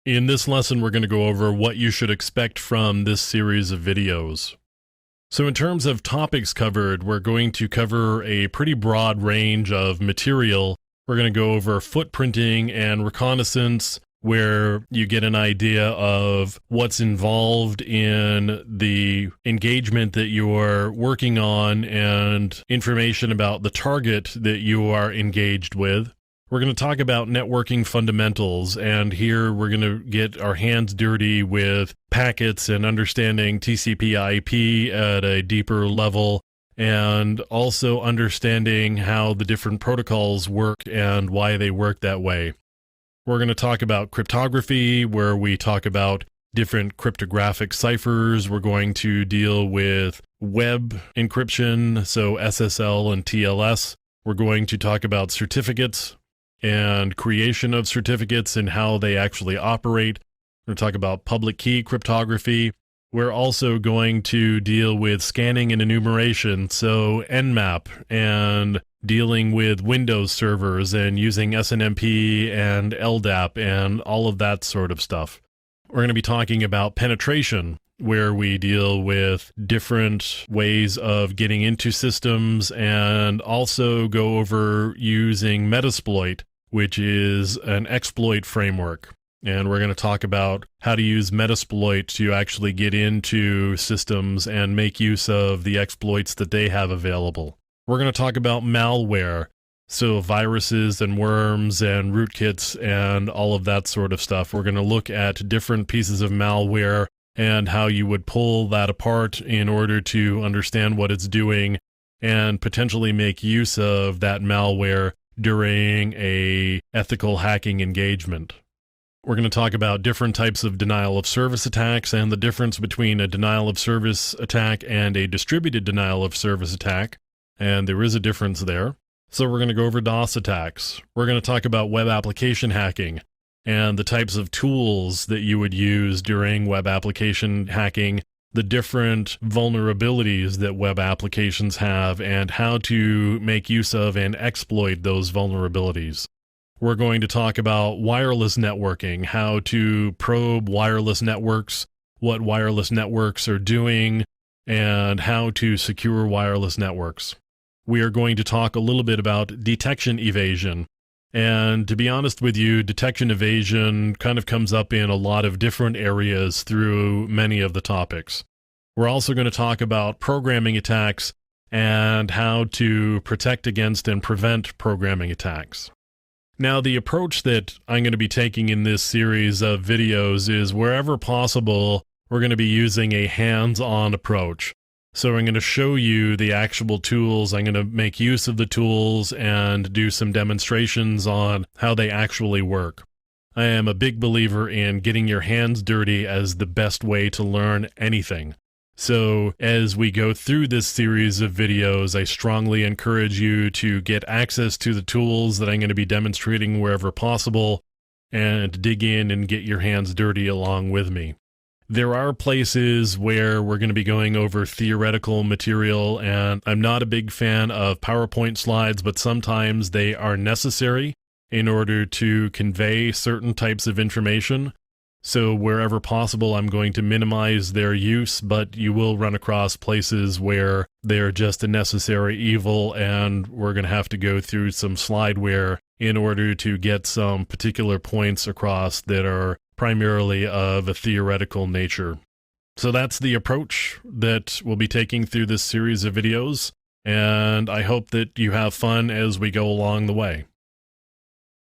In this lesson, we're going to go over what you should expect from this series of videos. So in terms of topics covered, we're going to cover a pretty broad range of material. We're going to go over footprinting and reconnaissance, where you get an idea of what's involved in the engagement that you're working on and information about the target that you are engaged with. We're going to talk about networking fundamentals, and here we're going to get our hands dirty with packets and understanding TCP/IP at a deeper level, and also understanding how the different protocols work and why they work that way. We're going to talk about cryptography, where we talk about different cryptographic ciphers. We're going to deal with web encryption, so SSL and TLS. We're going to talk about certificates and creation of certificates and how they actually operate. We're going to talk about public key cryptography. We're also going to deal with scanning and enumeration, so Nmap, and dealing with Windows servers and using SNMP and LDAP and all of that sort of stuff. We're going to be talking about penetration, where we deal with different ways of getting into systems, and also go over using Metasploit, which is an exploit framework. And we're going to talk about how to use Metasploit to actually get into systems and make use of the exploits that they have available. We're going to talk about malware, so viruses and worms and rootkits and all of that sort of stuff. We're going to look at different pieces of malware and how you would pull that apart in order to understand what it's doing and potentially make use of that malware during a ethical hacking engagement. We're going to talk about different types of denial of service attacks and the difference between a denial of service attack and a distributed denial of service attack, and there is a difference there. So we're going to go over DOS attacks. We're going to talk about web application hacking and the types of tools that you would use during web application hacking, the different vulnerabilities that web applications have, and how to make use of and exploit those vulnerabilities. We're going to talk about wireless networking, how to probe wireless networks, what wireless networks are doing, and how to secure wireless networks. We are going to talk a little bit about detection evasion. And to be honest with you, detection evasion kind of comes up in a lot of different areas through many of the topics. We're also going to talk about programming attacks and how to protect against and prevent programming attacks. Now, the approach that I'm going to be taking in this series of videos is, wherever possible, we're going to be using a hands-on approach. So I'm going to show you the actual tools. I'm going to make use of the tools and do some demonstrations on how they actually work. I am a big believer in getting your hands dirty as the best way to learn anything. So as we go through this series of videos, I strongly encourage you to get access to the tools that I'm going to be demonstrating wherever possible, and dig in and get your hands dirty along with me. There are places where we're going to be going over theoretical material, and I'm not a big fan of PowerPoint slides, but sometimes they are necessary in order to convey certain types of information. So wherever possible, I'm going to minimize their use, but you will run across places where they're just a necessary evil, and we're going to have to go through some slideware in order to get some particular points across that are primarily of a theoretical nature. So that's the approach that we'll be taking through this series of videos, and I hope that you have fun as we go along the way.